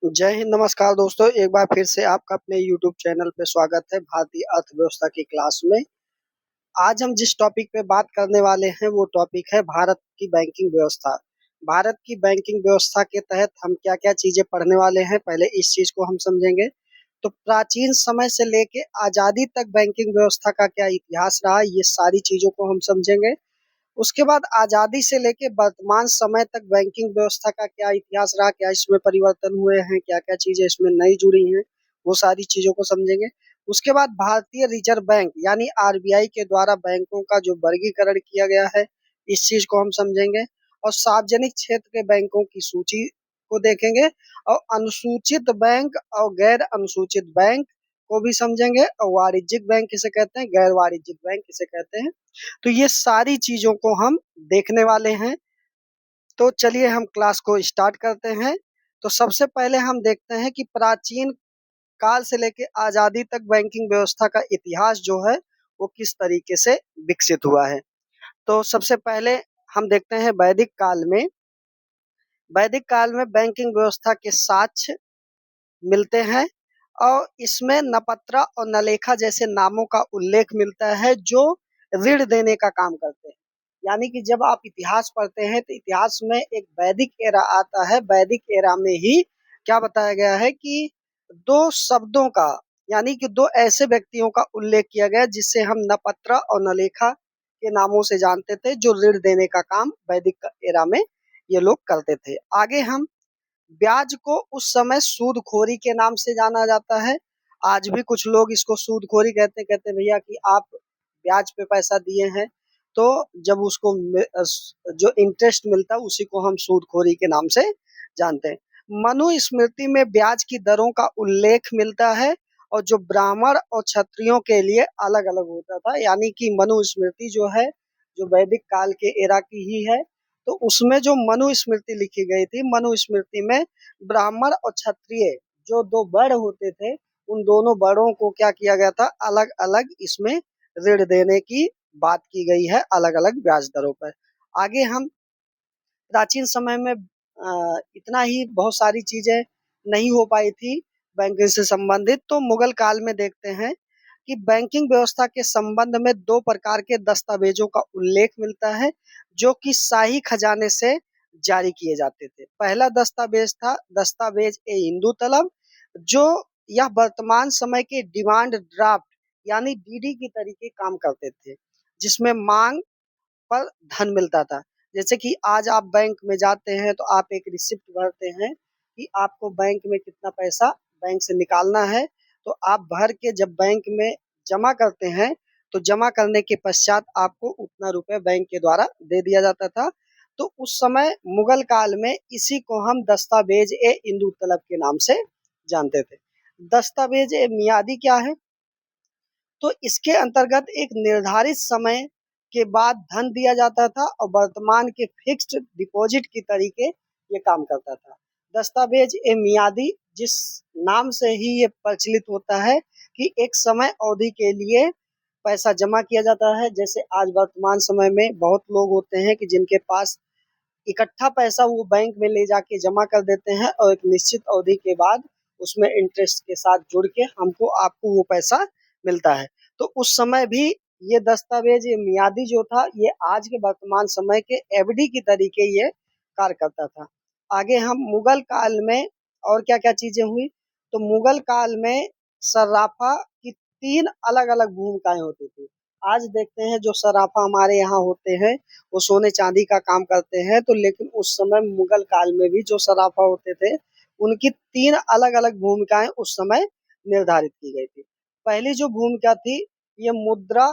जय हिंद, नमस्कार दोस्तों। एक बार फिर से आपका अपने यूट्यूब चैनल पे स्वागत है भारतीय अर्थव्यवस्था की क्लास में। आज हम जिस टॉपिक पे बात करने वाले हैं वो टॉपिक है भारत की बैंकिंग व्यवस्था। भारत की बैंकिंग व्यवस्था के तहत हम क्या-क्या चीज़ें पढ़ने वाले हैं, पहले इस चीज़ को हम समझेंगे। तो प्राचीन समय से लेके आज़ादी तक बैंकिंग व्यवस्था का क्या इतिहास रहा, ये सारी चीज़ों को हम समझेंगे। उसके बाद आज़ादी से लेके वर्तमान समय तक बैंकिंग व्यवस्था का क्या इतिहास रहा, क्या इसमें परिवर्तन हुए हैं, क्या-क्या चीज़ें इसमें नई जुड़ी हैं, वो सारी चीज़ों को समझेंगे। उसके बाद भारतीय रिज़र्व बैंक यानी आरबीआई के द्वारा बैंकों का जो वर्गीकरण किया गया है, इस चीज़ को हम समझेंगे और सार्वजनिक क्षेत्र के बैंकों की सूची को देखेंगे और अनुसूचित बैंक और गैर अनुसूचित बैंक को भी समझेंगे और वाणिज्यिक बैंक किसे कहते हैं, गैर वाणिज्यिक बैंक किसे कहते हैं। तो ये सारी चीज़ों को हम देखने वाले हैं। तो चलिए हम क्लास को स्टार्ट करते हैं। तो सबसे पहले हम देखते हैं कि प्राचीन काल से लेके आज़ादी तक बैंकिंग व्यवस्था का इतिहास जो है, वो किस तरीके से विकसित हुआ है। तो सबसे पहले हम देखते हैं वैदिक काल में बैंकिंग व्यवस्था के साक्ष्य मिलते हैं और इसमें नपत्रा और नलेखा जैसे नामों का उल्लेख मिलता है जो ऋण देने का काम करते हैं। यानी कि जब आप इतिहास पढ़ते हैं तो इतिहास में एक वैदिक एरा आता है। वैदिक एरा में ही क्या बताया गया है कि दो शब्दों का यानी कि दो ऐसे व्यक्तियों का उल्लेख किया गया जिससे हम नपत्रा और नलेखा के नामों से जानते थे, जो ऋण देने का काम वैदिक एरा में ये लोग करते थे। आगे हम ब्याज को उस समय सूदखोरी के नाम से जाना जाता है। आज भी कुछ लोग इसको सूदखोरी कहते हैं भैया कि आप ब्याज पे पैसा दिए हैं, तो जब उसको जो इंटरेस्ट मिलता है उसी को हम सूदखोरी के नाम से जानते हैं। मनुस्मृति में ब्याज की दरों का उल्लेख मिलता है और जो ब्राह्मण और क्षत्रियों के लिए अलग-अलग होता था। यानी कि मनुस्मृति जो है, जो वैदिक काल के एरा की ही है, तो उसमें जो मनुस्मृति लिखी गई थी, मनुस्मृति में ब्राह्मण और क्षत्रिय जो दो वर्ण होते थे, उन दोनों वर्णों को क्या किया गया था, अलग-अलग इसमें ऋण देने की बात की गई है, अलग-अलग ब्याज दरों पर। आगे हम प्राचीन समय में इतना ही बहुत सारी चीजें नहीं हो पाई थी बैंकिंग से संबंधित। तो मुगल काल में देखते हैं कि बैंकिंग व्यवस्था के संबंध में दो प्रकार के दस्तावेजों का उल्लेख मिलता है जो कि शाही खजाने से जारी किए जाते थे। पहला दस्तावेज था दस्तावेज ए हिंदू तलब, जो यह वर्तमान समय के डिमांड ड्राफ्ट यानी डीडी की तरीके काम करते थे, जिसमें मांग पर धन मिलता था। जैसे कि आज आप बैंक में जाते हैं तो आप एक रिसिप्ट भरते हैं कि आपको बैंक में कितना पैसा बैंक से निकालना है, तो आप भर के जब बैंक में जमा करते हैं तो जमा करने के पश्चात आपको उतना रुपए बैंक के द्वारा दे दिया जाता था। तो उस समय मुगल काल में इसी को हम दस्तावेज ए इंदू तलब के नाम से जानते थे। दस्तावेज ए मियादी क्या है? तो इसके अंतर्गत एक निर्धारित समय के बाद धन दिया जाता था और वर्तमान के फिक्स्ड डिपॉजिट की तरीके ये काम करता था। दस्तावेज ए मियादी जिस नाम से ही ये प्रचलित होता है कि एक समय अवधि के लिए पैसा जमा किया जाता है। जैसे आज वर्तमान समय में बहुत लोग होते हैं कि जिनके पास इकट्ठा पैसा वो बैंक में ले जाके जमा कर देते हैं और एक निश्चित अवधि के बाद उसमें इंटरेस्ट के साथ जुड़ के हमको आपको वो पैसा मिलता है। तो उस समय भी ये दस्तावेज ये मियादी जो था, ये आज के वर्तमान समय के एफडी की तरीके ये कार्य करता था। आगे हम मुगल काल में और क्या-क्या चीजें हुई, तो मुगल काल में सर्राफा की 3 अलग-अलग भूमिकाएं होती थी। आज देखते हैं जो सर्राफा हमारे यहाँ होते हैं वो सोने चांदी का काम करते हैं, तो लेकिन उस समय मुगल काल में भी जो सराफा होते थे उनकी 3 अलग-अलग भूमिकाएं उस समय निर्धारित की गई थी। पहली जो भूमिका थी, ये मुद्रा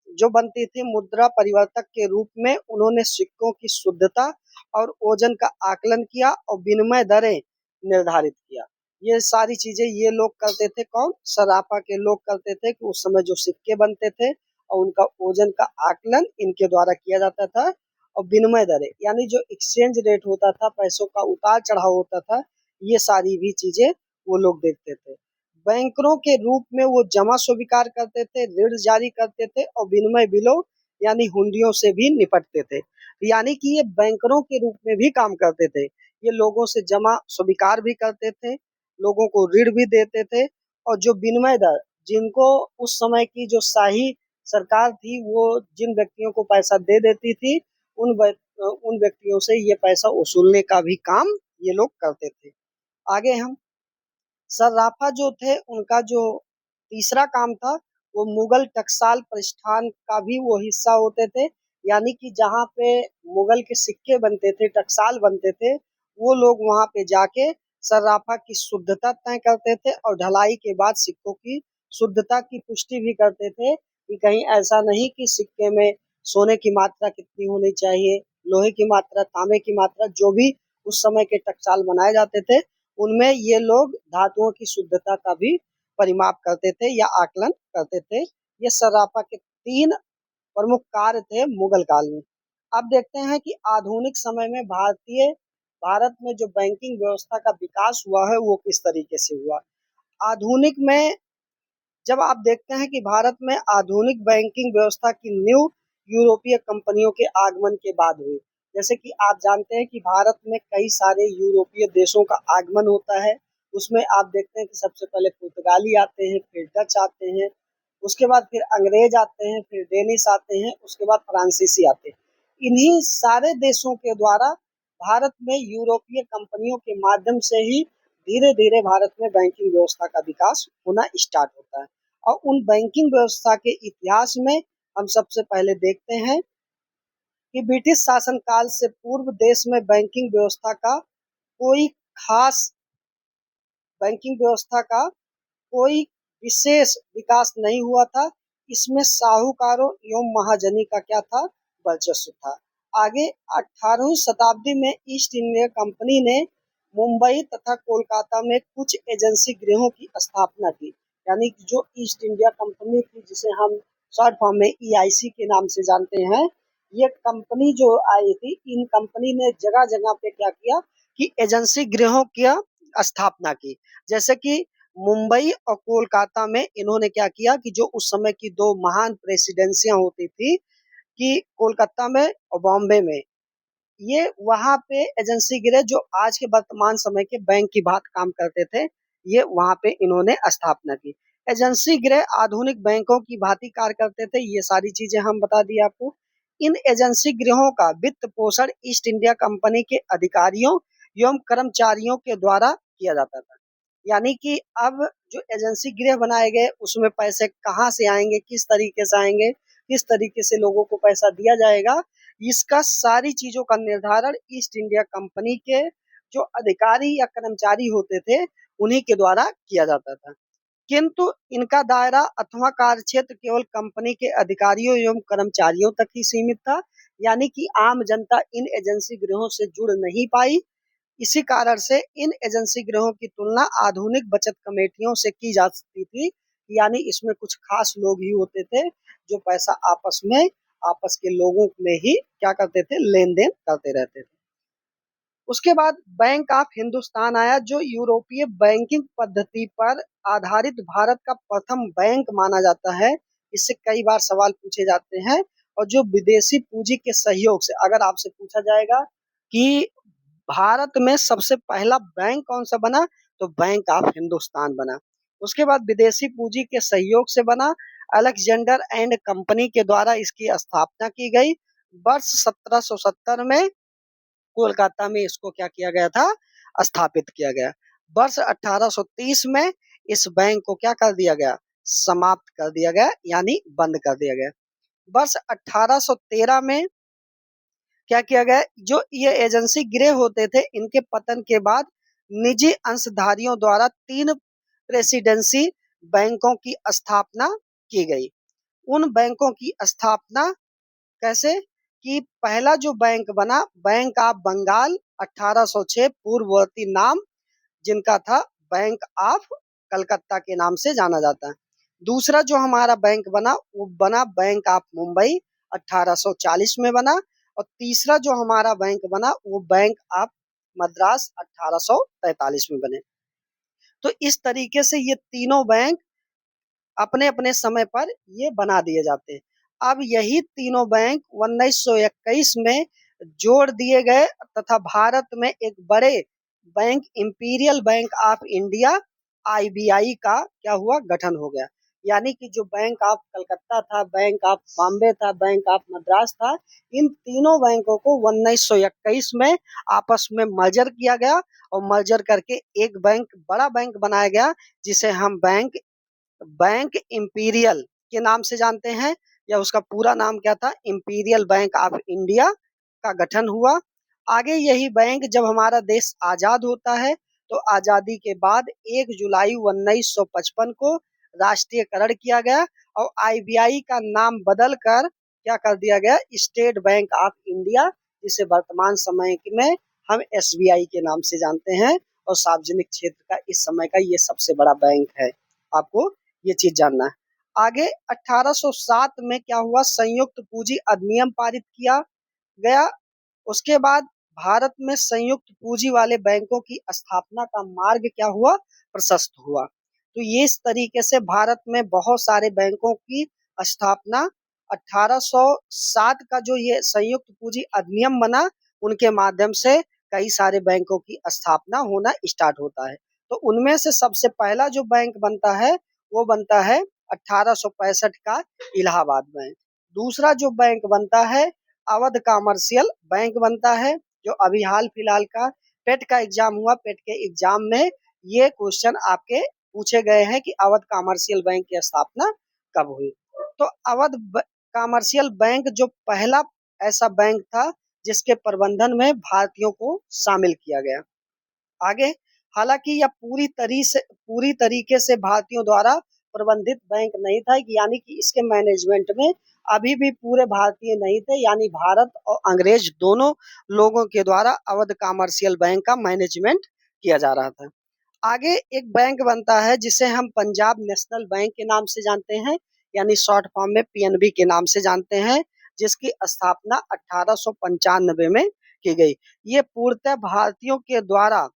जो बनती थी, मुद्रा परिवर्तक के रूप में उन्होंने सिक्कों की शुद्धता और ओजन का आकलन किया और विनिमय दरें निर्धारित किया। ये सारी चीजें ये लोग करते थे, कौन? सराफा के लोग करते थे कि उस समय जो सिक्के बनते थे और उनका ओजन का आकलन इनके द्वारा किया जाता था और विनिमय दरें यानी जो एक्सचेंज रेट होता था, पैसों का उतार चढ़ाव होता था, ये सारी भी चीजें वो लोग देखते थे। बैंकरों के रूप में वो जमा स्वीकार करते थे, ऋण जारी करते थे और विनिमय बिलों यानी हुंडियों से भी निपटते थे। यानी कि ये बैंकरों के रूप में भी काम करते थे। ये लोगों से जमा स्वीकार भी करते थे, लोगों को ऋण भी देते थे और जो विनिमय दर जिनको उस समय की जो शाही सरकार थी वो जिन व्यक्तियों को पैसा दे देती थी उन व्यक्तियों से ये पैसा वसूलने का भी काम ये लोग करते थे। आगे हम सर्राफा जो थे उनका जो तीसरा काम था वो मुगल टकसाल प्रतिष्ठान का भी वो हिस्सा होते थे, यानी कि जहाँ पे मुगल के सिक्के बनते थे, टकसाल बनते थे, वो लोग वहाँ पे जाके सर्राफा की शुद्धता तय करते थे और ढलाई के बाद सिक्कों की शुद्धता की पुष्टि भी करते थे कि कहीं ऐसा नहीं कि सिक्के में सोने की मात्रा कितनी होनी चाहिए, लोहे की मात्रा, तांबे की मात्रा, जो भी उस समय के टकसाल बनाए जाते थे उनमें ये लोग धातुओं की शुद्धता का भी परिमाप करते थे या आकलन करते थे। ये सर्राफा के 3 प्रमुख कार्य थे मुगल काल में। अब देखते हैं कि आधुनिक समय में भारत में जो बैंकिंग व्यवस्था का विकास हुआ है वो किस तरीके से हुआ। आधुनिक में जब आप देखते हैं कि भारत में आधुनिक बैंकिंग व्यवस्था की नींव यूरोपीय कंपनियों के आगमन के बाद हुई। जैसे कि आप जानते हैं कि भारत में कई सारे यूरोपीय देशों का आगमन होता है। उसमें आप देखते हैं कि सबसे पहले पुर्तगाली आते हैं, फिर डच आते हैं, उसके बाद फिर अंग्रेज आते हैं, फिर डेनिश आते हैं, उसके बाद फ्रांसीसी आते हैं। इन्हीं सारे देशों के द्वारा भारत में यूरोपीय कंपनियों के माध्यम से ही धीरे धीरे भारत में बैंकिंग व्यवस्था का विकास होना स्टार्ट होता है। और उन बैंकिंग व्यवस्था के इतिहास में हम सबसे पहले देखते हैं कि ब्रिटिश शासन काल से पूर्व देश में कोई खास बैंकिंग व्यवस्था का कोई विशेष विकास नहीं हुआ था। इसमें साहूकारों एवं महाजनी का क्या था, वर्चस्व था। आगे 18वीं शताब्दी में ईस्ट इंडिया कंपनी ने मुंबई तथा कोलकाता में कुछ एजेंसी गृहों की स्थापना की, यानी कि जो ईस्ट इंडिया कंपनी थी जिसे हम शॉर्ट फॉर्म में ईआईसी के नाम से जानते हैं, ये कंपनी जो आई थी, इन कंपनी ने जगह जगह पे क्या किया कि एजेंसी गृहों की स्थापना की। जैसे कि मुंबई और कोलकाता में इन्होंने क्या किया कि जो उस समय की दो महान प्रेसिडेंसियां होती थी कि कोलकाता में और बॉम्बे में, ये वहां पे एजेंसी गिरे जो आज के वर्तमान समय के बैंक की बात काम करते थे, ये वहां पे इन्होंने स्थापना की। एजेंसी गृह आधुनिक बैंकों की भांति कार्य करते थे, ये सारी चीजें हम बता दिए आपको। इन एजेंसी गृहों का वित्त पोषण ईस्ट इंडिया कंपनी के अधिकारियों एवं कर्मचारियों के द्वारा किया जाता था। यानी कि अब जो एजेंसी गृह बनाए गए उसमें पैसे कहाँ से आएंगे, किस तरीके से आएंगे, किस तरीके से लोगों को पैसा दिया जाएगा, इसका सारी चीजों का निर्धारण ईस्ट इंडिया कंपनी के जो अधिकारी या कर्मचारी होते थे उन्हीं के द्वारा किया जाता था। किंतु इनका दायरा अथवा कार्य क्षेत्र केवल कंपनी के अधिकारियों एवं कर्मचारियों तक ही सीमित था, यानी कि आम जनता इन एजेंसी गृहों से जुड़ नहीं पाई। इसी कारण से इन एजेंसी गृहों की तुलना आधुनिक बचत कमेटियों से की जा सकती थी, यानी इसमें कुछ खास लोग ही होते थे जो पैसा आपस के लोगों में ही क्या करते थे, लेन देन करते रहते थे। उसके बाद बैंक ऑफ हिंदुस्तान आया जो यूरोपीय बैंकिंग पद्धति पर आधारित भारत का प्रथम बैंक माना जाता है। इससे कई बार सवाल पूछे जाते हैं और जो विदेशी पूंजी के सहयोग से अगर आपसे पूछा जाएगा कि भारत में सबसे पहला बैंक कौन सा बना, तो बैंक ऑफ हिंदुस्तान बना। उसके बाद विदेशी पूंजी के सहयोग से बना, अलेक्जेंडर एंड कंपनी के द्वारा इसकी स्थापना की गई। वर्ष 1770 में कोलकाता में इसको क्या किया गया था, स्थापित किया गया। वर्ष 1830 में इस बैंक को क्या कर दिया गया, समाप्त कर दिया गया, यानी बंद कर दिया गया। वर्ष 1813 में क्या किया गया, जो ये एजेंसी गृह होते थे इनके पतन के बाद निजी अंशधारियों द्वारा 3 प्रेसिडेंसी बैंकों की स्थापना की गई। उन बैंकों की स्थापना कैसे कि पहला जो बैंक बना, बैंक ऑफ बंगाल 1806 पूर्ववर्ती नाम जिनका था बैंक ऑफ कलकत्ता के नाम से जाना जाता है। दूसरा जो हमारा बैंक बना वो बना बैंक ऑफ मुंबई 1840 में बना। और तीसरा जो हमारा बैंक बना वो बैंक ऑफ मद्रास 1843 में बने। तो इस तरीके से ये तीनों बैंक अपने अपने समय पर ये बना दिए जाते हैं। अब यही तीनों बैंक 1921 में जोड़ दिए गए तथा भारत में एक बड़े bank imperial bank of India IBI का क्या हुआ गठन हो गया। यानी कि जो बैंक ऑफ कलकत्ता था, बैंक ऑफ बॉम्बे था, बैंक ऑफ मद्रास था, इन तीनों बैंकों को 1921 में आपस में मर्जर किया गया और मर्जर करके एक बैंक बड़ा बैंक बनाया गया जिसे हम बैंक बैंक इंपीरियल के नाम से जानते हैं, या उसका पूरा नाम क्या था, इंपीरियल बैंक ऑफ इंडिया का गठन हुआ। आगे यही बैंक जब हमारा देश आजाद होता है तो आजादी के बाद 1 जुलाई 1955 को राष्ट्रीयकरण किया गया और आईबीआई का नाम बदल कर क्या कर दिया गया, स्टेट बैंक ऑफ इंडिया, जिसे वर्तमान समय में हम एसबीआई के नाम से जानते हैं और सार्वजनिक क्षेत्र का इस समय का ये सबसे बड़ा बैंक है। आपको ये चीज जानना है। आगे 1807 में क्या हुआ, संयुक्त पूंजी अधिनियम पारित किया गया। उसके बाद भारत में संयुक्त पूंजी वाले बैंकों की स्थापना का मार्ग क्या हुआ, प्रशस्त हुआ। तो ये इस तरीके से भारत में बहुत सारे बैंकों की स्थापना 1807 का जो ये संयुक्त पूंजी अधिनियम बना उनके माध्यम से कई सारे बैंकों की स्थापना होना स्टार्ट होता है। तो उनमें से सबसे पहला जो बैंक बनता है वो बनता है 1865 का इलाहाबाद बैंक। दूसरा जो बैंक बनता है अवध कमर्शियल बैंक बनता है, जो अभी हाल फिलहाल का पेट का एग्जाम हुआ, पेट के एग्जाम में ये क्वेश्चन आपके पूछे गए हैं कि अवध कमर्शियल बैंक की स्थापना कब हुई। तो अवध कमर्शियल बैंक जो पहला ऐसा बैंक था जिसके प्रबंधन में भारतीयों को शामिल किया गया। आगे हालांकि यह पूरी तरीके से भारतीयों द्वारा प्रबंधित बैंक नहीं था, यानी कि इसके मैनेजमेंट में अभी भी पूरे भारतीय नहीं थे, यानी भारत और अंग्रेज दोनों लोगों के द्वारा अवध कमर्शियल बैंक का मैनेजमेंट किया जा रहा था। आगे एक बैंक बनता है जिसे हम पंजाब नेशनल बैंक के नाम से जानते हैं, यानी शॉर्ट फॉर्म में पीएनबी के नाम से जानते हैं, जिसकी स्थापना 1895 में की गई। ये पूर्णतः भारतीयों के द्वारा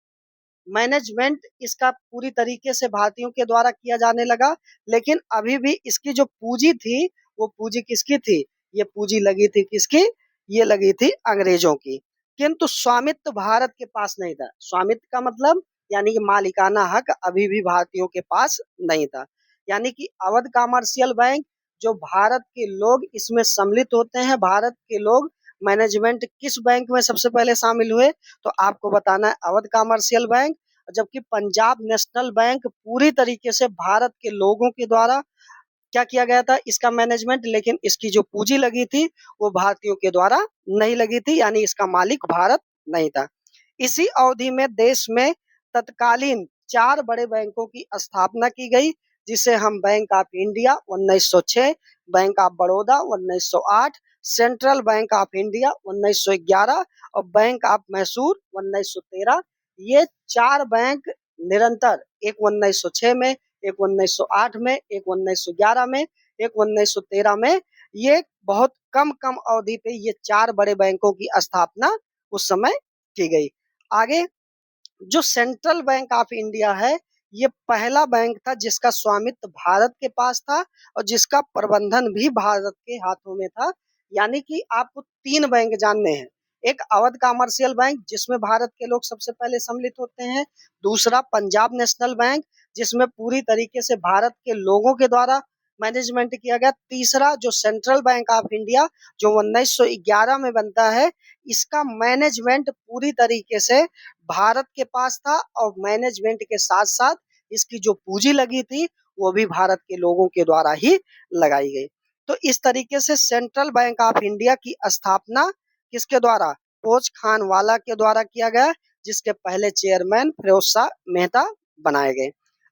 मैनेजमेंट इसका पूरी तरीके से भारतीयों के द्वारा किया जाने लगा, लेकिन अभी भी इसकी जो पूंजी थी वो पूंजी किसकी थी, ये पूंजी लगी थी किसकी, ये लगी थी अंग्रेजों की। किंतु स्वामित्व भारत के पास नहीं था। स्वामित्व का मतलब यानी कि मालिकाना हक अभी भी भारतीयों के पास नहीं था। यानी कि अवध कमर्शियल बैंक जो भारत के लोग इसमें सम्मिलित होते हैं, भारत के लोग मैनेजमेंट किस बैंक में सबसे पहले शामिल हुए, तो आपको बताना है अवध कमर्शियल बैंक। जबकि पंजाब नेशनल बैंक पूरी तरीके से भारत के लोगों के द्वारा क्या किया गया था इसका मैनेजमेंट, लेकिन इसकी जो पूंजी लगी थी वो भारतीयों के द्वारा नहीं लगी थी, यानी इसका मालिक भारत नहीं था। इसी अवधि में देश में तत्कालीन 4 बड़े बैंकों की स्थापना की गई, जिसे हम bank of India 1906, bank of Baroda 1908, central bank of India 1911 और बैंक ऑफ मैसूर 1913। ये 4 बैंक निरंतर, एक 1906 में, एक 1908 में, एक 1911 में, एक 1913 में, ये बहुत कम कम अवधि पे ये 4 बड़े बैंकों की स्थापना उस समय की गई। आगे जो सेंट्रल बैंक ऑफ इंडिया है ये पहला बैंक था जिसका स्वामित्व भारत के पास था और जिसका प्रबंधन भी भारत के हाथों में था। यानी कि आपको 3 बैंक जानने हैं, एक अवध कमर्शियल बैंक जिसमें भारत के लोग सबसे पहले सम्मिलित होते हैं, दूसरा पंजाब नेशनल बैंक जिसमें पूरी तरीके से भारत के लोगों के द्वारा मैनेजमेंट किया गया, तीसरा जो सेंट्रल बैंक ऑफ इंडिया जो 1911 में बनता है, इसका मैनेजमेंट पूरी तरीके से भारत के पास था और मैनेजमेंट के साथ साथ इसकी जो पूंजी लगी थी वो भी भारत के लोगों के द्वारा ही लगाई गई। तो इस तरीके से सेंट्रल बैंक ऑफ इंडिया की स्थापना किसके द्वारा, पोच खान वाला के द्वारा किया गया, जिसके पहले चेयरमैन फिरोज शाह मेहता बनाए गए।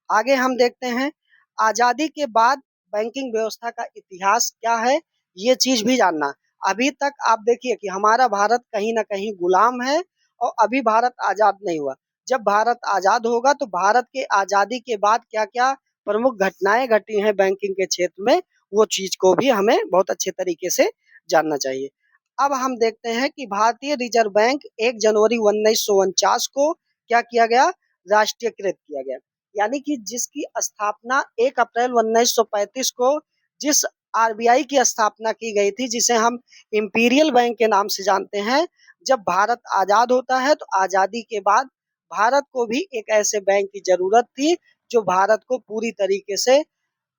आगे हम देखते हैं आजादी के बाद बैंकिंग व्यवस्था का इतिहास क्या है, ये चीज भी जानना। अभी तक आप देखिए कि हमारा भारत कहीं ना कहीं गुलाम है और अभी भारत आजाद नहीं हुआ। जब भारत आजाद होगा तो भारत के आजादी के बाद क्या क्या प्रमुख घटनाएं घटी हैं बैंकिंग के क्षेत्र में, वो चीज को भी हमें बहुत अच्छे तरीके से जानना चाहिए। अब हम देखते हैं कि भारतीय रिजर्व बैंक 1 जनवरी 1949 को क्या किया गया, राष्ट्रीयकृत किया गया। यानी कि जिसकी स्थापना 1 अप्रैल 1935 को जिस आरबीआई की स्थापना की गई थी, जिसे हम इंपीरियल बैंक के नाम से जानते हैं। जब भारत आजाद होता है तो आजादी के बाद भारत को भी एक ऐसे बैंक की जरूरत थी जो भारत को पूरी तरीके से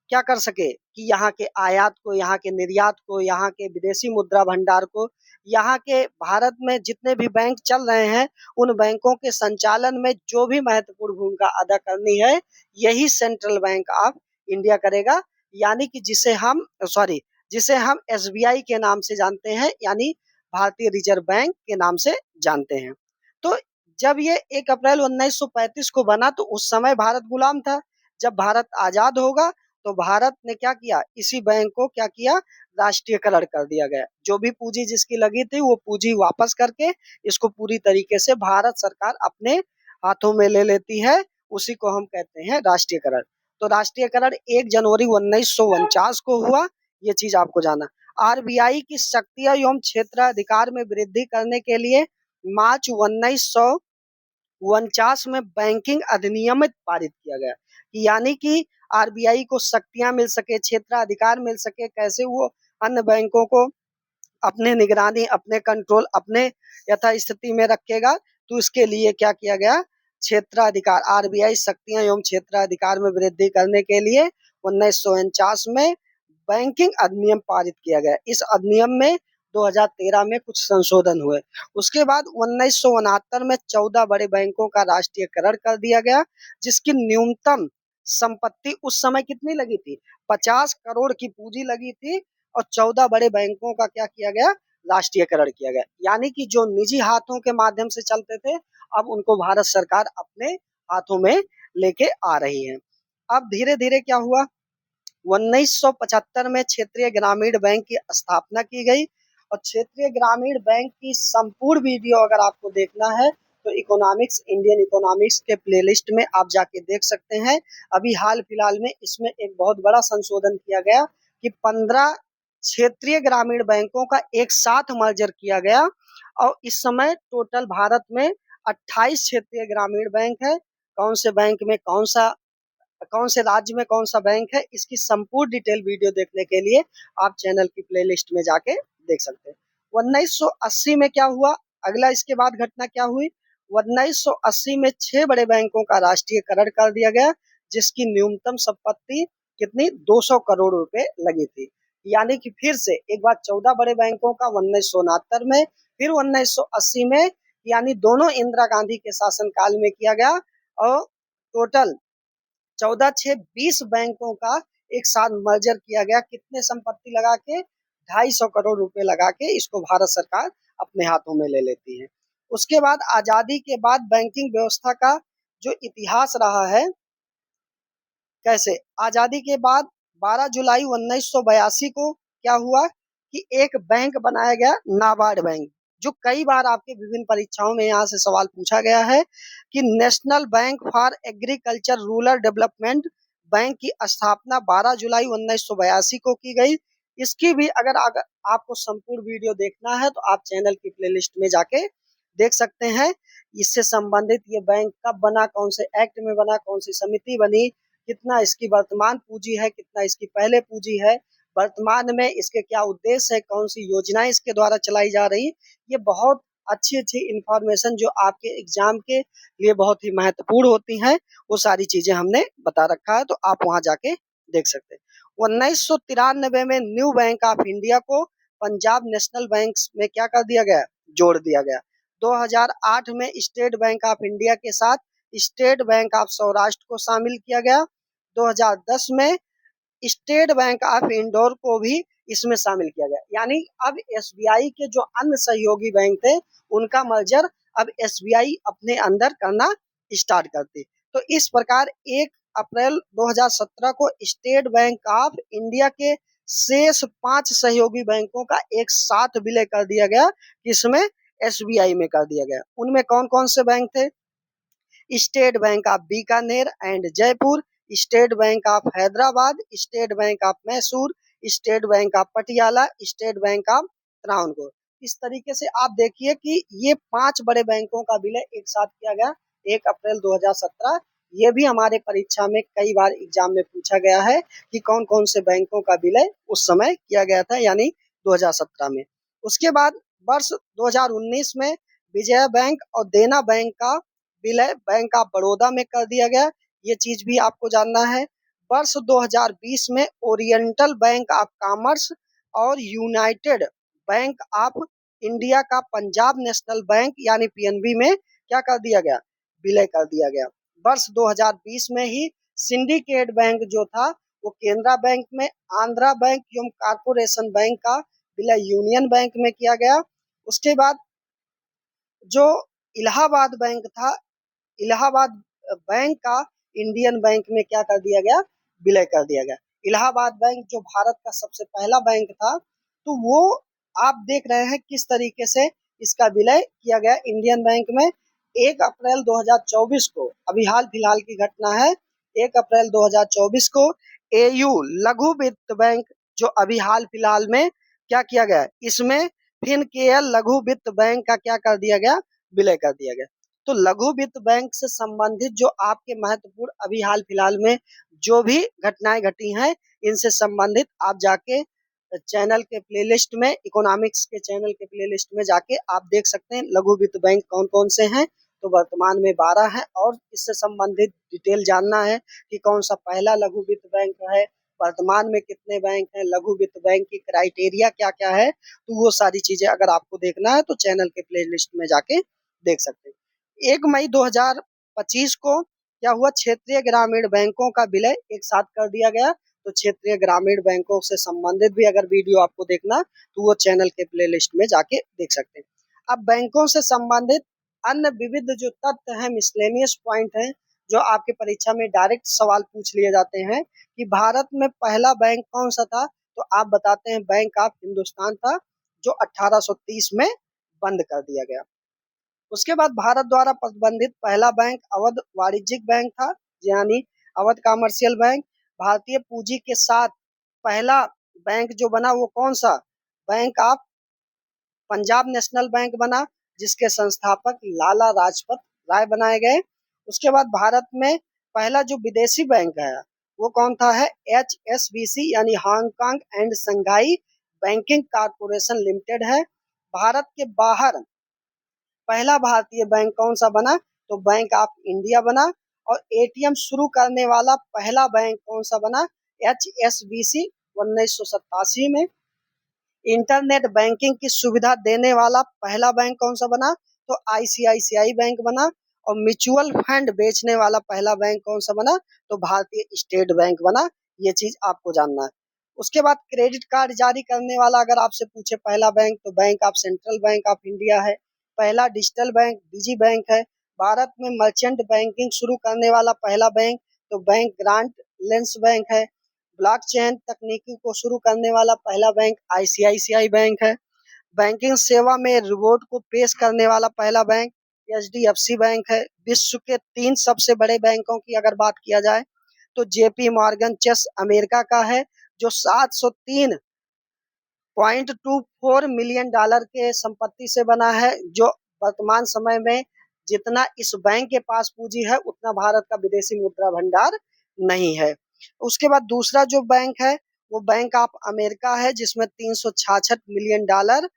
क्या कर सके कि यहाँ के आयात को, यहाँ के निर्यात को, यहाँ के विदेशी मुद्रा भंडार को, यहाँ के भारत में जितने भी बैंक चल रहे हैं उन बैंकों के संचालन में जो भी महत्वपूर्ण भूमिका अदा करनी है, यही सेंट्रल बैंक ऑफ इंडिया करेगा। यानी कि जिसे हम एसबीआई के नाम से जानते हैं, यानी भारतीय रिजर्व बैंक के नाम से जानते हैं। तो जब ये 1 अप्रैल 1935 को बना तो उस समय भारत गुलाम था। जब भारत आजाद होगा तो भारत ने क्या किया, इसी बैंक को क्या किया, राष्ट्रीयकरण कर दिया गया। जो भी पूंजी जिसकी लगी थी वो पूंजी वापस करके इसको पूरी तरीके से भारत सरकार अपने हाथों में ले लेती है। उसी को हम कहते हैं राष्ट्रीयकरण। तो राष्ट्रीयकरण 1 जनवरी 1949 को हुआ, ये चीज आपको जाना। आरबीआई की शक्तियां एवं क्षेत्राधिकार में वृद्धि करने के लिए मार्च 1949 में बैंकिंग अधिनियम पारित किया गया, यानी कि आरबीआई को शक्तियां मिल सके, क्षेत्राधिकार मिल सके, कैसे वो अन्य बैंकों को अपने निगरानी, अपने कंट्रोल, अपने यथास्थिति में रखेगा। तो इसके लिए क्या किया गया, क्षेत्राधिकार, आरबीआई शक्तियां एवं क्षेत्राधिकार में वृद्धि करने के लिए 1949 में बैंकिंग अधिनियम पारित किया गया। इस अधिनियम में 2013 में कुछ संशोधन हुए। उसके बाद 1969 में 14 बड़े बैंकों का राष्ट्रीयकरण कर दिया गया, जिसकी न्यूनतम संपत्ति उस समय कितनी लगी थी, 50 करोड़ की पूंजी लगी थी, और 14 बड़े बैंकों का क्या किया गया, राष्ट्रीयकरण किया गया। यानी कि जो निजी हाथों के माध्यम से चलते थे अब उनको भारत सरकार अपने हाथों में लेके आ रही है। अब धीरे धीरे क्या हुआ, 1975 में क्षेत्रीय ग्रामीण बैंक की स्थापना की गई। और क्षेत्रीय ग्रामीण बैंक की संपूर्ण वीडियो अगर आपको देखना है तो इकोनॉमिक्स, इंडियन इकोनॉमिक्स के प्लेलिस्ट में आप जाके देख सकते हैं। अभी हाल फिलहाल में इसमें एक बहुत बड़ा संशोधन किया गया कि 15 क्षेत्रीय ग्रामीण बैंकों का एक साथ मर्जर किया गया, और इस समय टोटल भारत में 28 क्षेत्रीय ग्रामीण बैंक है। कौन से बैंक में कौन से राज्य में कौन सा बैंक है, इसकी संपूर्ण डिटेल वीडियो देखने के लिए आप चैनल की प्लेलिस्ट में जाके देख सकते हैं। 1980 में क्या हुआ, अगला इसके बाद घटना क्या हुई, 1980 में 6 बड़े बैंकों का राष्ट्रीयकरण कर दिया गया, जिसकी न्यूनतम संपत्ति कितनी, 200 करोड़ रुपए लगी थी। यानी कि फिर से एक बार 14 बड़े बैंकों का 1969 में, फिर 1980 में, यानी दोनों इंदिरा गांधी के शासनकाल में किया गया। और टोटल 14 से 20 बैंकों का एक साथ मर्जर किया गया, कितने संपत्ति लगा के, 250 करोड़ रुपए लगा के इसको भारत सरकार अपने हाथों में ले लेती है। उसके बाद आजादी के बाद बैंकिंग व्यवस्था का जो इतिहास रहा है, कैसे आजादी के बाद 12 जुलाई 1982 को क्या हुआ कि एक बैंक बनाया गया, नाबार्ड बैंक, जो कई बार आपके विभिन्न परीक्षाओं में यहाँ से सवाल पूछा गया है कि national bank for agriculture rural development bank की स्थापना 12 जुलाई 1982 को की गई। इसकी भी अगर आपको संपूर्ण वीडियो देखना है तो आप चैनल की प्लेलिस्ट में जाके देख सकते हैं। इससे संबंधित ये बैंक कब बना, कौन से एक्ट में बना, कौन सी समिति बनी, कितना इसकी वर्तमान पूंजी है, कितना इसकी पहले पूंजी है, वर्तमान में इसके क्या उद्देश्य है, कौन सी योजनाएं इसके द्वारा चलाई जा रही, ये बहुत अच्छी अच्छी इंफॉर्मेशन जो आपके एग्जाम के लिए बहुत ही महत्वपूर्ण होती हैं, वो सारी चीजें हमने बता रखा है, तो आप वहां जाके देख सकते हैं। 1993 में न्यू बैंक ऑफ इंडिया को पंजाब नेशनल बैंक में क्या कर दिया गया, जोड़ दिया गया। 2008 में स्टेट बैंक ऑफ इंडिया के साथ स्टेट बैंक ऑफ सौराष्ट्र को शामिल किया गया। 2010 में स्टेट बैंक ऑफ इंदौर को भी इसमें शामिल किया गया। यानी अब एसबीआई के जो अन्य सहयोगी बैंक थे उनका मर्जर अब एसबीआई अपने अंदर करना स्टार्ट करती। तो इस प्रकार 1 अप्रैल 2017 को स्टेट बैंक ऑफ इंडिया के शेष 5 सहयोगी बैंकों का एक साथ विलय कर दिया गया, इसमें एसबीआई में कर दिया गया। उनमें कौन कौन से बैंक थे, state bank of Bikaner and Jaipur, state bank of Hyderabad, state bank of Mysore, state bank of Patiala, state bank of Travancore. इस तरीके से आप देखिए कि ये 5 बड़े बैंकों का विलय एक साथ किया गया 1 अप्रैल 2017, ये भी हमारे परीक्षा में कई बार एग्जाम में पूछा गया है कि कौन-कौन से बैंकों का विलय उस समय किया गया था, यानी 2017 में। उसके बाद वर्ष 2019 में विजया बैंक और देना बैंक का विलय बैंक ऑफ बड़ौदा में कर दिया गया। ये चीज भी आपको जानना है। वर्ष 2020 में ओरिएंटल बैंक ऑफ कॉमर्स और यूनाइटेड बैंक ऑफ इंडिया का पंजाब नेशनल बैंक यानी पीएनबी में क्या कर दिया गया, विलय कर दिया गया। वर्ष 2020 में ही सिंडिकेट बैंक जो था वो केनरा बैंक में, आंध्रा बैंक एवं कारपोरेशन बैंक का विलय यूनियन बैंक में किया गया। उसके बाद जो इलाहाबाद बैंक था, इलाहाबाद बैंक का इंडियन बैंक में क्या कर दिया गया, विलय कर दिया गया। इलाहाबाद बैंक जो भारत का सबसे पहला बैंक था, तो वो आप देख रहे हैं किस तरीके से इसका विलय किया गया इंडियन बैंक में। 1 अप्रैल 2024 को, अभी हाल फिलहाल की घटना है, 1 अप्रैल 2024 को एयू लघु वित्त बैंक जो अभी हाल फिलहाल में क्या किया गया, इसमें फिनकेयर लघु वित्त बैंक का क्या कर दिया गया, विलय कर दिया गया। तो लघु वित्त बैंक से संबंधित जो आपके महत्वपूर्ण अभी हाल फिलहाल में जो भी घटनाएं घटी हैं, इनसे संबंधित आप जाके चैनल के प्लेलिस्ट में, इकोनॉमिक्स के चैनल के प्लेलिस्ट में जाके आप देख सकते हैं लघु वित्त बैंक कौन कौन से हैं। तो वर्तमान में 12 है और इससे संबंधित डिटेल जानना है कि कौन सा पहला लघु वित्त बैंक है, वर्तमान में कितने बैंक हैं, लघु वित्त बैंक की क्राइटेरिया क्या क्या है, तो वो सारी चीजें अगर आपको देखना है तो चैनल के प्लेलिस्ट में जाके देख सकते हैं। 1 मई 2025 को क्या हुआ, क्षेत्रीय ग्रामीण बैंकों का विलय एक साथ कर दिया गया। तो क्षेत्रीय ग्रामीण बैंकों से संबंधित भी अगर वीडियो आपको देखना तो वो चैनल के प्लेलिस्ट में जाके देख सकते हैं। अब बैंकों से संबंधित अन्य विविध जो तथ्य हैं, मिसलेनियस पॉइंट हैं, जो आपके परीक्षा में डायरेक्ट सवाल पूछ लिए जाते हैं कि भारत में पहला बैंक कौन सा था, तो आप बताते हैं बैंक ऑफ हिंदुस्तान था, जो 1830 में बंद कर दिया गया। उसके बाद भारत द्वारा प्रतिबंधित पहला बैंक अवध वाणिज्यिक बैंक था, यानी अवध कमर्शियल बैंक। भारतीय पूंजी के साथ पहला बैंक जो बना वो कौन सा, bank of Punjab national bank बना, जिसके संस्थापक लाला लाजपत राय बनाए गए। उसके बाद भारत में पहला जो विदेशी बैंक है वो कौन था है, HSBC यानी Hong Kong and Shanghai banking corporation limited है। भारत के बाहर पहला भारतीय बैंक कौन सा बना, तो बैंक ऑफ इंडिया बना। और एटीएम शुरू करने वाला पहला बैंक कौन सा बना, HSBC 1987 में। इंटरनेट बैंकिंग की सुविधा देने वाला पहला बैंक कौन सा बना, तो ICICI बैंक बना। और म्यूचुअल फंड बेचने वाला पहला बैंक कौन सा बना, तो भारतीय स्टेट बैंक बना। ये चीज आपको जानना है। उसके बाद क्रेडिट कार्ड जारी करने वाला अगर आपसे पूछे पहला बैंक, तो bank of central bank of India है। पहला डिजिटल बैंक डिजी बैंक है। भारत में मर्चेंट बैंकिंग शुरू करने वाला पहला बैंक, तो बैंक ग्रांट लेंस बैंक है। ब्लॉकचेन तकनीकी को शुरू करने वाला पहला बैंक ICICI बैंक है। बैंकिंग सेवा में रिवॉर्ड को पेश करने वाला पहला बैंक HDFC बैंक है। विश्व के 3 सबसे बड़े बैंकों की अगर बात किया जाए तो JP मॉर्गन चेस अमेरिका का है, जो 703.24 मिलियन डॉलर के संपत्ति से बना है, जो वर्तमान समय में जितना इस बैंक के पास पूंजी है उतना भारत का विदेशी मुद्रा भंडार नहीं है। उसके बाद दूसरा जो बैंक है वो बैंक ऑफ अमेरिका है, जिसमें 366 मिलियन डॉलर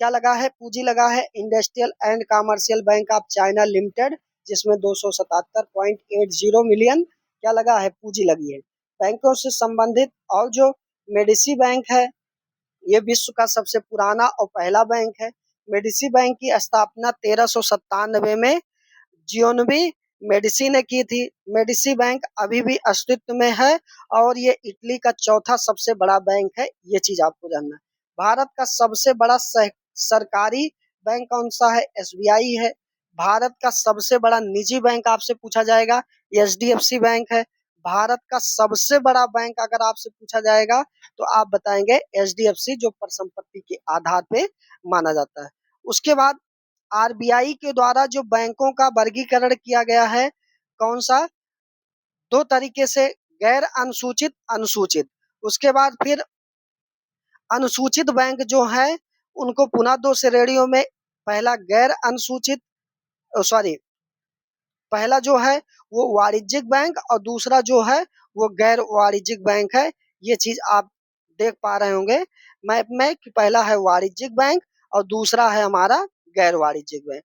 क्या लगा है, पूंजी लगा है। Industrial and commercial bank of China limited, जिसमें 277.80 मिलियन क्या लगा है, पूंजी लगी है। बैंकों से संबंधित और जो मेडिसी बैंक है, ये विश्व का सबसे पुराना और पहला बैंक है। मेडिसी बैंक की स्थापना 1397 में जियोनवी मेडिसी ने की थी। मेडिसी बैंक अभी भी अस्तित्व में है और ये इटली का चौथा सबसे बड़ा बैंक है। ये चीज आपको जानना है। भारत का सबसे बड़ा सरकारी बैंक कौन सा है, SBI है। भारत का सबसे बड़ा निजी बैंक आपसे पूछा जाएगा, HDFC बैंक है। भारत का सबसे बड़ा बैंक अगर आपसे पूछा जाएगा तो आप बताएंगे HDFC, जो परिसंपत्ति के आधार पे माना जाता है। उसके बाद RBI के द्वारा जो बैंकों का वर्गीकरण किया गया है कौन सा, 2 तरीके से, गैर अनुसूचित, अनुसूचित। उसके बाद फिर अनुसूचित बैंक जो है उनको पुनः 2 श्रेणियों में, पहला गैर अनुसूचित, सॉरी, पहला जो है वो वाणिज्यिक बैंक और दूसरा जो है वो गैर वाणिज्यिक बैंक है। ये चीज़ आप देख पा रहे होंगे मैप में कि पहला है वाणिज्यिक बैंक और दूसरा है हमारा गैर वाणिज्यिक बैंक।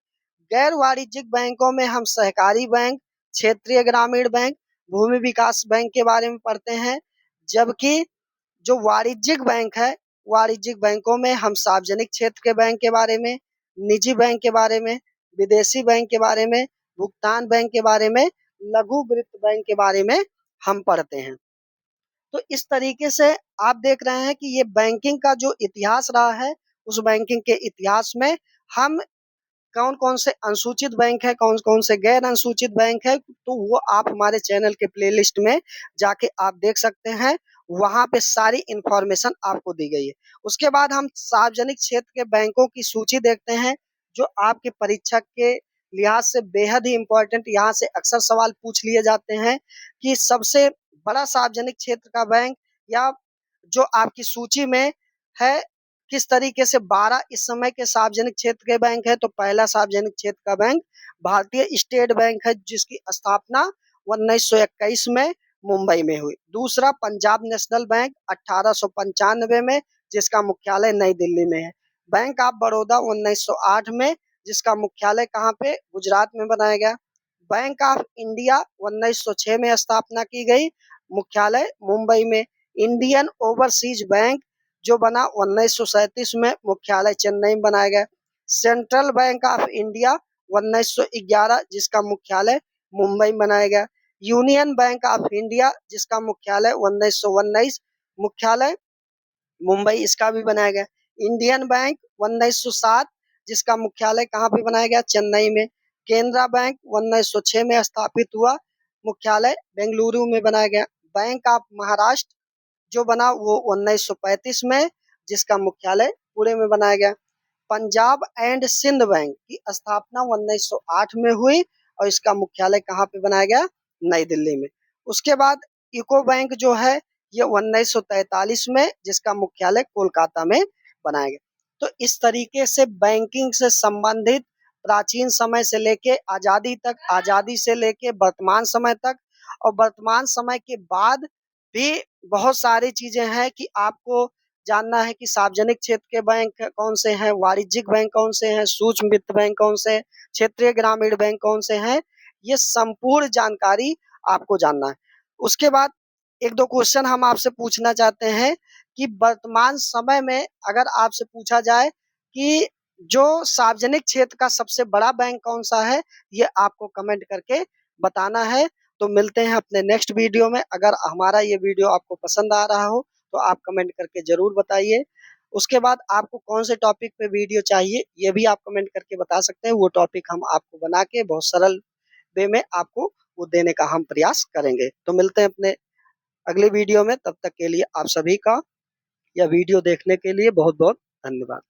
गैर वाणिज्यिक बैंकों में हम सहकारी बैंक, क्षेत्रीय ग्रामीण बैंक, भूमि विकास बैंक के बारे में पढ़ते हैं। जबकि जो वाणिज्यिक बैंक है, वाणिज्यिक बैंकों में हम सार्वजनिक क्षेत्र के बैंक के बारे में, निजी बैंक के बारे में, विदेशी बैंक के बारे में, भुगतान बैंक के बारे में, लघु वित्त बैंक के बारे में हम पढ़ते हैं। तो इस तरीके से आप देख रहे हैं कि ये बैंकिंग का जो इतिहास रहा है, उस बैंकिंग के इतिहास में हम कौन-कौन से अनुसूचित बैंक है, कौन-कौन से गैर अनुसूचित बैंक है, तो वो आप हमारे चैनल के प्लेलिस्ट में जाके आप देख सकते हैं। वहाँ पे सारी इन्फॉर्मेशन आपको दी गई है। उसके बाद हम सार्वजनिक क्षेत्र के बैंकों की सूची देखते हैं, जो आपके परीक्षा के लिहाज से बेहद ही इम्पोर्टेंट, यहाँ से अक्सर सवाल पूछ लिए जाते हैं कि सबसे बड़ा सार्वजनिक क्षेत्र का बैंक या जो आपकी सूची में है, किस तरीके से 12 इस समय के सार्वजनिक क्षेत्र के बैंक है। तो पहला सार्वजनिक क्षेत्र का बैंक भारतीय स्टेट बैंक है, जिसकी स्थापना 1921 में मुंबई में हुई। दूसरा पंजाब नेशनल बैंक 1895 में, जिसका मुख्यालय नई दिल्ली में है। बैंक ऑफ बड़ौदा 1908 में, जिसका मुख्यालय कहाँ पे, गुजरात में बनाया गया। बैंक ऑफ इंडिया 1906 में स्थापना की गई, मुख्यालय मुंबई में। इंडियन ओवरसीज बैंक जो बना 1937 में, मुख्यालय चेन्नई में बनाया गया। सेंट्रल बैंक ऑफ इंडिया 1911, जिसका मुख्यालय मुंबई में बनाया गया। यूनियन बैंक ऑफ इंडिया, जिसका मुख्यालय 1919, मुख्यालय मुंबई, इसका भी बनाया गया। इंडियन बैंक 1907, जिसका मुख्यालय कहाँ पे बनाया गया, चेन्नई में। केनरा बैंक 1906 में स्थापित हुआ, मुख्यालय बेंगलुरु में बनाया गया। बैंक ऑफ महाराष्ट्र जो बना वो 1935 में, जिसका मुख्यालय पुणे में बनाया गया। पंजाब एंड सिंध बैंक की स्थापना 1908 में हुई और इसका मुख्यालय कहाँ पे बनाया गया, नई दिल्ली में। उसके बाद यूको बैंक जो है ये 1943 में, जिसका मुख्यालय कोलकाता में बनाया गया। तो इस तरीके से बैंकिंग से संबंधित प्राचीन समय से लेके आजादी तक, आजादी से लेके वर्तमान समय तक और वर्तमान समय के बाद भी बहुत सारी चीजें हैं कि आपको जानना है कि सार्वजनिक क्षेत्र के बैंक कौन से हैं, वाणिज्यिक बैंक कौन से हैं, सूक्ष्म वित्त बैंक कौन से हैं, क्षेत्रीय ग्रामीण बैंक कौन से हैं। ये संपूर्ण जानकारी आपको जानना है। उसके बाद एक दो क्वेश्चन हम आपसे पूछना चाहते हैं कि वर्तमान समय में अगर आपसे पूछा जाए कि जो सार्वजनिक क्षेत्र का सबसे बड़ा बैंक कौन सा है, ये आपको कमेंट करके बताना है। तो मिलते हैं अपने नेक्स्ट वीडियो में। अगर हमारा ये वीडियो आपको पसंद आ रहा हो तो आप कमेंट करके ज़रूर बताइए। उसके बाद आपको कौन से टॉपिक पे वीडियो चाहिए, ये भी आप कमेंट करके बता सकते हैं। वो टॉपिक हम आपको बना के बहुत सरल वे में आपको वो देने का हम प्रयास करेंगे। तो मिलते हैं अपने अगले वीडियो में। तब तक के लिए आप सभी का यह वीडियो देखने के लिए बहुत-बहुत धन्यवाद।